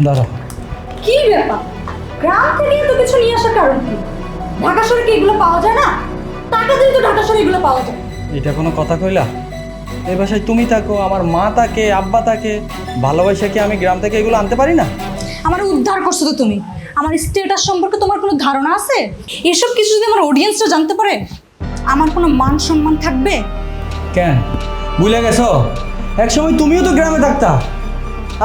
দাঁড়াও। কি ব্যাপার? গ্রাম থেকে এত কিছু নিয়ে আসার কারণ কি? ঢাকা শহরে কি এগুলো পাওয়া যায় না? টাকা দিয়ে তো ঢাকা শহরে এগুলো পাওয়া যায়। এটা কোনো কথা কইলা? এই বাসায় তুমি থাকো, আমার মা থাকে, আব্বা থাকে, ভালোবাসা কি আমি গ্রাম থেকে এগুলো আনতে পারি না? আমার উদ্ধার করছো তো তুমি। আমার স্টেটাস সম্পর্কে তোমার কোনো ধারণা আছে? এসব কিছু যদি আমার অডিয়েন্সরা জানতে পারে, আমার কোনো মান সম্মান থাকবে? কেন ভুলে গেছো? একসময় তুমিও তো গ্রামে থাকতা,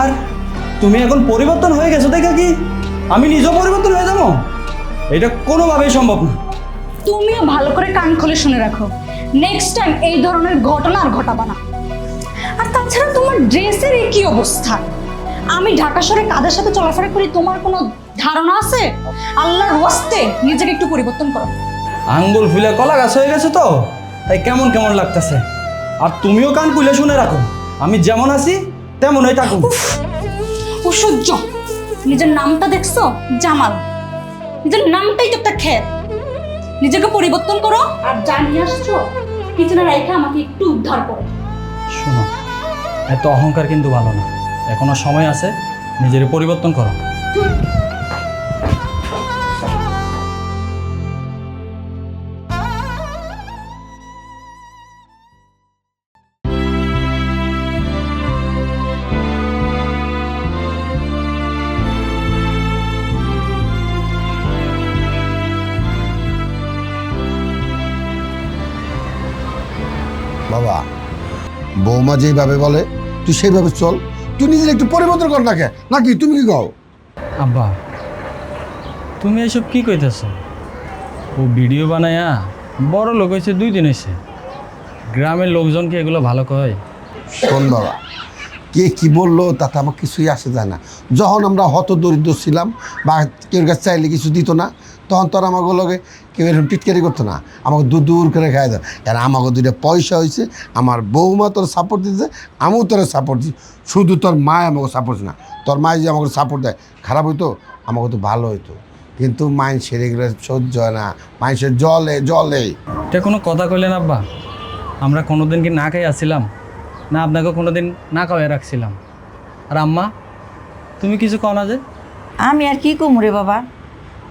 আর তুমি এখন পরিবর্তন হয়ে গেছো দেখা কি আমি নিজেও পরিবর্তন হয়ে যাবো? এটা কোনোভাবেই সম্ভব না। তুমিও ভালো করে কান খুলে শুনে রাখো, নেক্সট টাইম এই ধরনের ঘটনা আর ঘটাবা না। আর তাছাড়া তোমার ড্রেসের এই কি অবস্থা? আমি ঢাকা শহরে কাদের সাথে চলাফেরা করি তোমার কোনো ধারণা আছে? আল্লাহর ওয়াস্তে নিজেকে একটু পরিবর্তন করো। আঙ্গুল ফুলে কলা গাছ হয়ে গেছে তো, তাই কেমন কেমন লাগতেছে। আর তুমিও কান খুলে শুনে রাখো, আমি যেমন আছি তেমনই থাকুন। অসহ্য। নিজের নামটা দেখছো? জামাল। নিজের নামটাই তো একটা খেত। নিজেকে পরিবর্তন করো, আর জানিয়ে আসছো পিছনে রাইখা আমাকে একটু উদ্ধার করো। শোনো, এত অহংকার কিন্তু ভালো না। এখনো সময় আছে, নিজের পরিবর্তন করো। বাবা, বৌমা যেভাবে বলে তুই সেইভাবে চল। তুই নিজের একটু পরিবর্তন কর নাকি নাকি তুমি কি কও? আব্বা, তুমি এসব কি কইতেছ? ও ভিডিও বানায়া বড় লোক হয়েছে 2 দিন হয়েছে। গ্রামের লোকজন কি এগুলো ভালো কয়? শোন বাবা, কে কি বললো তাতে আমার কিছুই আসে যায় না। যখন আমরা হত দরিদ্র ছিলাম বা কেউ কাছে চাইলে কিছু দিত না, তখন তোর আমাকে লোকে কেউ এরকম টিটকারি করতো না, আমাকে দূর দূর করে খাই দাও। কারণ আমাকে 2টা পয়সা হয়েছে, আমার বৌমা তোর সাপোর্ট দিতেছে, আমিও তোর সাপোর্ট দিই। শুধু তোর মা আমাকে সাপোর্ট না, তোর মা যে আমাকে সাপোর্ট দেয়, খারাপ হইতো আমাকে তো ভালো হইতো। কিন্তু মানুষের এগুলো সহ্য হয় না, মানুষের জলে জলে। এটা কোনো কথা কইলেন আব্বা? আমরা কোনোদিন কি না খাই আসছিলাম? না আপনাকে কোনোদিন না খাওয়াই রাখছিলাম? আর আম্মা, তুমি কিছু কও না যে? আমি আর কি কমু রে বাবা,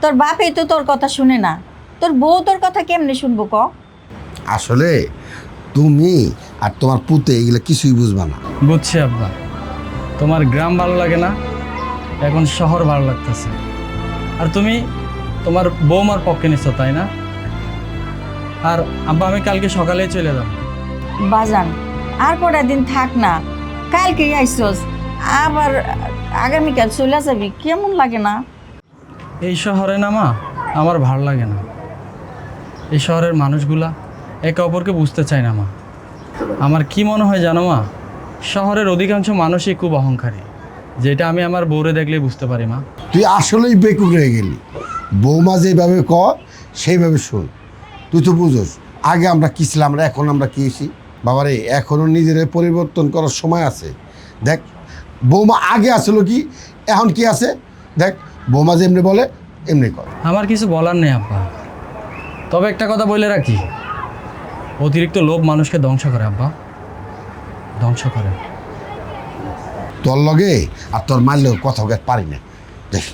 তোর বাপই তো তোর কথা শুনে না, তোর বউ তোর কথা কেমনে শুনবো ক? আসলে তুমি আর তোমার পুতে এগুলো কিছুই বুঝবা না। বুঝছি আব্বা, তোমার গ্রাম ভালো লাগে না, এখন শহর ভালো লাগতেছে। আর তুমি তোমার বৌমার পক্ষে নিচ্ছ, তাই না? আর আব্বা, আমি কালকে সকালেই চলে যাব। বাজান আর কটা দিন থাক না, কালকে আইসস আবার আগামীকাল চলে যাবি, কেমন লাগে না? এই শহরে না মা, আমার ভালো লাগে না। এই শহরের মানুষগুলা একে অপরকে বুঝতে চায় না মা। আমার কি মনে হয় জানো মা, শহরের অধিকাংশ মানুষই খুব অহংকারী, যেটা আমি আমার বউরে দেখলেই বুঝতে পারি মা। তুই আসলেই বেকুব হয়ে গেলি। বৌমা যেভাবে ক সেইভাবে শোন। তুই তো বুঝোস আগে আমরা কী ছিলাম, আমরা এখন আমরা কী হয়েছি। বাবারে, এখনও নিজের পরিবর্তন করার সময় আছে। দেখ, বৌমা আগে আসলো কি, এখন কি আছে দেখ। বৌমা যেমনি বলে এমনি কর। আমার কিছু বলার নেই আব্বা, তবে একটা কথা বলে রাখি, অতিরিক্ত লোভ মানুষকে ধ্বংস করে আব্বা, ধ্বংস করে। তোর লগে আর তোর মারলেও কথা পারি না দেখ।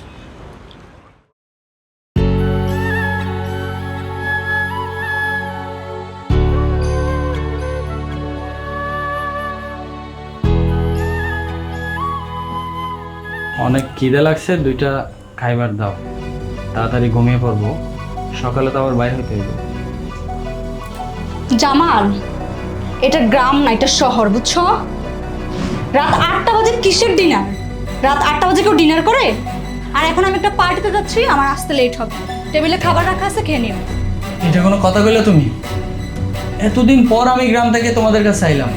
অনেক খিদে লাগছে, 2টা খাইবার দাও, তাড়াতাড়ি ঘুমিয়ে পড়বো, সকালে তো আবার বাইরে হইতে হইব। জামাল, এটা গ্রাম না, এটা শহর, বুঝছো? রাত 8টা বাজে কিসের ডিনার? রাত 8টা বাজে কেউ ডিনার করে? আর এখন আমি একটা পার্টিতে যাচ্ছি, আমার আসতে লেট হবে। টেবিলে খাবার রাখা আছে, খেয়ে নিও। এটা কোনো কথা কইলে তুমি? এতদিন পর আমি গ্রাম থেকে তোমাদের কাছে আইলাম,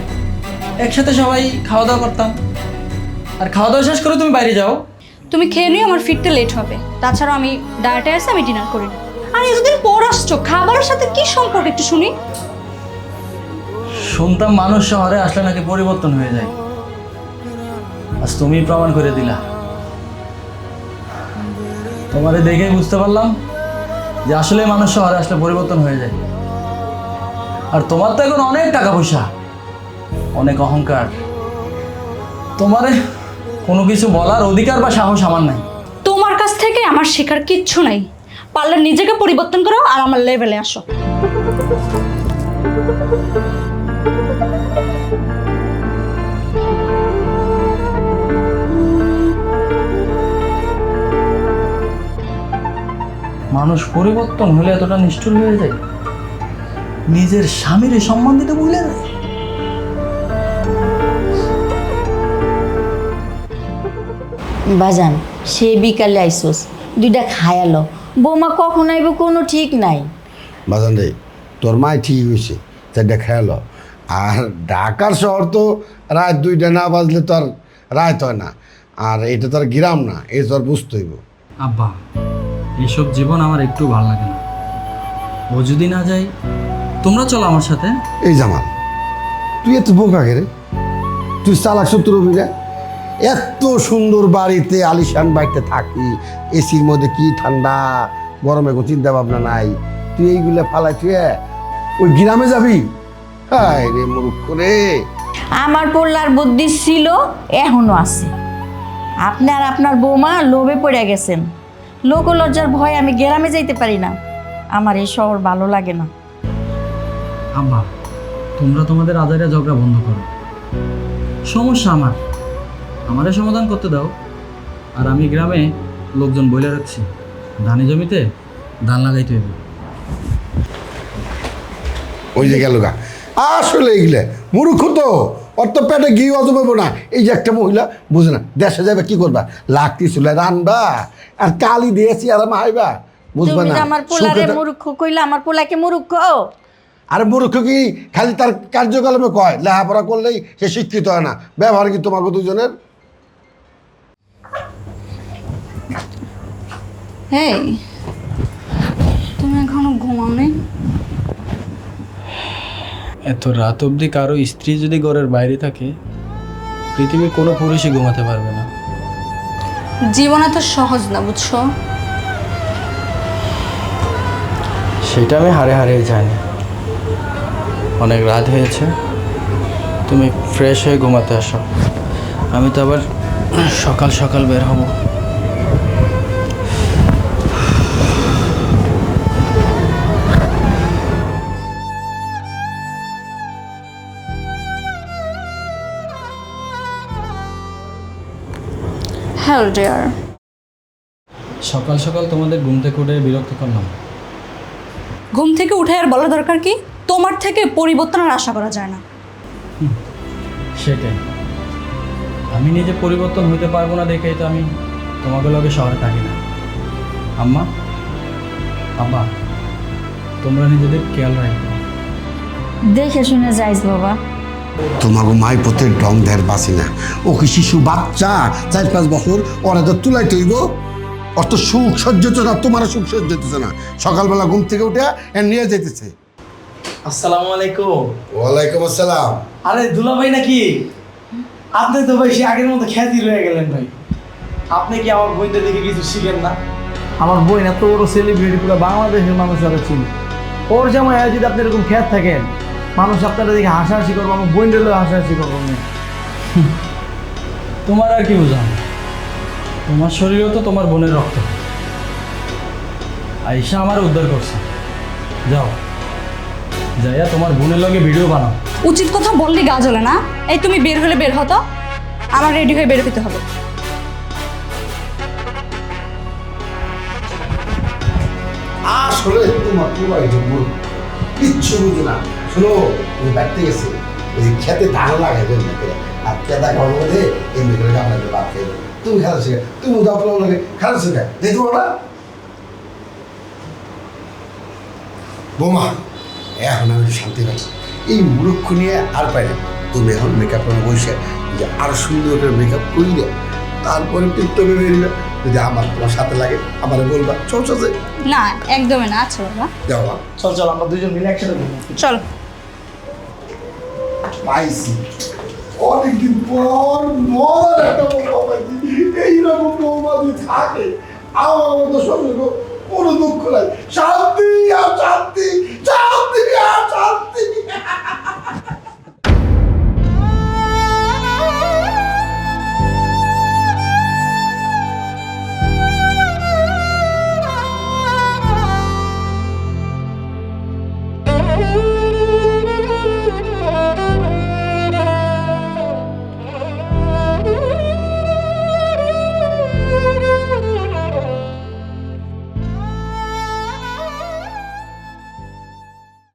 একসাথে সবাই খাওয়া দাওয়া করতাম, আর খাওয়া দাওয়া শেষ করে তুমি বাইরে যাও। তুমি খেয়ে নিও, আমার ফিরতে লেট হবে। তাছাড়া আমি ডায়েটে আছি, আমি ডিনার করি না। আর এতদিন পর আসছো, খাবারের সাথে কি সম্পর্ক একটু শুনি। শুনতাম মানুষ শহরে আসলে নাকি পরিবর্তন হয়ে যায়, আজ তুমি প্রমাণ করে দিলা। তোমারে দেখেই বুঝতে পারলাম যে আসলে মানুষ শহরে আসলে পরিবর্তন হয়ে যায়। আর তোমার তো এখন অনেক টাকা পয়সা, অনেক অহংকার, তোমারে কোনো কিছু বলার অধিকার বা সাহস আমার নাই। তোমার কাছ থেকে আমার শেখার কিচ্ছু নাই। পারলে নিজেকে পরিবর্তন করো আর আমার লেভেলে আসো। মানুষ পরিবর্তন হলে এতটা নিষ্ঠুর হয়ে যায়, নিজের স্বামীর সম্মান দিতে ভুলে যায়। বাজান সে বিকালে আইসোস, দুইটা খায়ালো, বৌমা কখন আইব কোনো ঠিক নাই। বাজান রে, তোর মাই ঠিক হয়েছে, চারটা খেয়ালো। আর ঢাকার শহর তো রাত 2টা না বাজলে তো আর রাত হয় না। আর এটা তো আর গ্রাম না, এই তো আর বুঝতে হইব। আব্বা, এসব জীবন আমার একটু ভালো লাগে না। ও যদি না যায়, তোমরা চলো আমার সাথে। এই জামাল, তুই এত বোকা কে রে? তুই চালাক সত্তর অভিরা, এত সুন্দর বাড়িতে আলিশান বাড়িতে থাকি, এসির মধ্যে কি ঠান্ডা, গরমে কোনো চিন্তা ভাবনা নাই, তুই এইগুলো ফালাই তুই ওই গ্রামে যাবি? হায় রে মূর্খ রে। আমার পোল্লার বুদ্ধি ছিল, এখনো আছে। আপনি আর আপনার বৌমা লোভে পড়ে গেছেন। লোকলজ্জার ভয়ে আমি গ্রামে যাইতে পারি না। আমার এই শহর ভালো লাগে না। আব্বা, তোমরা তোমাদের আজাইরা ঝগড়া বন্ধ করো। সমস্যা আমারে সমাধান করতে দাও। আর আমি গ্রামে লোকজন বলে রাখছি, ধানি জমিতে ধান লাগাইতে হইবে। ওই যে গেল গা, আসলে এইগুলা মূর্খ তো, অত পেটে ঘি অজমাবো না। এই যে একটা মহিলা বুঝে না, দেশে যাবে কি করবা, লাকড়ি চুলে রানবা আর কালি দিয়েছি আর মাইবা, বুঝবা তুমি না? যে আমার পোলারে সুখে মূর্খ কইলা, আমার পোলাকে মূর্খ? আর মূর্খ কি খালি তার কার্যকলাপে কয়, লেখাপড়া করলেই সে শিক্ষিত হয় না? ব্যবহার কি তোমাকে দুজনের? হেই, তুমি এখনো ঘুমাও নি? এত রাত অবধি কারো স্ত্রী যদি ঘরের বাইরে থাকে, পৃথিবীর কোনো পুরুষই ঘুমাতে পারবে না। জীবন এত সহজ না, বুঝছো? সেটা আমি হারে হারিয়ে জানি। অনেক রাত হয়েছে, তুমি ফ্রেশ হয়ে ঘুমাতে আসো। আমি তো আবার সকাল সকাল বের হব। Hello dear. সকাল সকাল তোমাদের ঘুম থেকে উঠে বিরক্ত করলাম। ঘুম থেকে উঠে আর বলা দরকার কি? তোমার থেকে পরিবর্তনের আশা করা যায় না। সেটাই, আমি নিজে পরিবর্তন হতে পারবো না দেখেই তো আমি তোমাকে লগে শহরে থাকি না। আম্মা, আব্বা, তোমরা নিজেদের খেয়াল রাখবে। দেখে শুনে যাইস বাবা। তোমাকে মাই পথের ডং ঢের বাসি না। ও কি শিশু বাচ্চা, 4-5 বছর, ওরা তো তুলাই তৈব। অত সুখ সহ্য হচ্ছে না, তোমার সুখ সহ্য হচ্ছে না। সকালবেলা ঘুম থেকে উঠে নিয়ে যেতেছে। আসসালামু আলাইকুম। ওয়ালাইকুম আসসালাম। আরে দুলা ভাই নাকি? আপনি তো ভাই সে আগের মতো খ্যাতি রয়ে গেলেন ভাই। আপনি কি আমার বইটা দেখে কিছু শিখেন না? আমার বই এত বড় সেলিব্রিটি, পুরো বাংলাদেশের মানুষ যারা ছিল। ওর যেমন যদি আপনি এরকম খ্যাত থাকেন, মানুষ আপনারা দেখে হাসাহাসি করবো, আমার বই নিলেও হাসাহাসি করবো না। তোমার আর কি বুঝান? তোমার শরীরেও তো তোমার বোনের রক্ত। আয়শা আমার উদ্ধার করছে। যাও, যাইয়া তোমার বোনের লগে ভিডিও বানাও। উচিত কথা বললি গা জ্বলে না? এই তুমি বের হলে বের হতো, আমার রেডি হয়ে বের হতে হবে। আসলে তোমার পুরাই কিচ্ছু বুঝে না। শোনো, ওই বাড়িতে গেছে, ওই খেতে ধান লাগাই জন্য করে, আর কেদা খাওয়ার মধ্যে এমনি করে গামলাতে ভাত খাইবে। তুমি খেলা শেখা, তুমি দাও তোমার লাগে খেলা শেখা, যেতে পারো না? বোমা, এখন আমি একটু শান্তি পাই। এই মূর্খ নিয়ে আর পাই না। তুমি এখন মেকআপ করে বসে যে আরো সুন্দর করে মেকআপ করিলে, তারপরে টিকটকে বেরিয়ে যদি আমার তোমার সাথে লাগে আমার বলবা, চল চল যাই। না, একদমই না। আচ্ছা বাবা, যাও মা। চল চল, আমরা দুজন মিলে একসাথে ঘুমাই। চলো। পাইছি অনেকদিন পর মজার একটা বৌমা পাইছি। এইরকম বৌমা যদি থাকে আমার মতো শ্বশুর কোনো দুঃখ নাই। সারা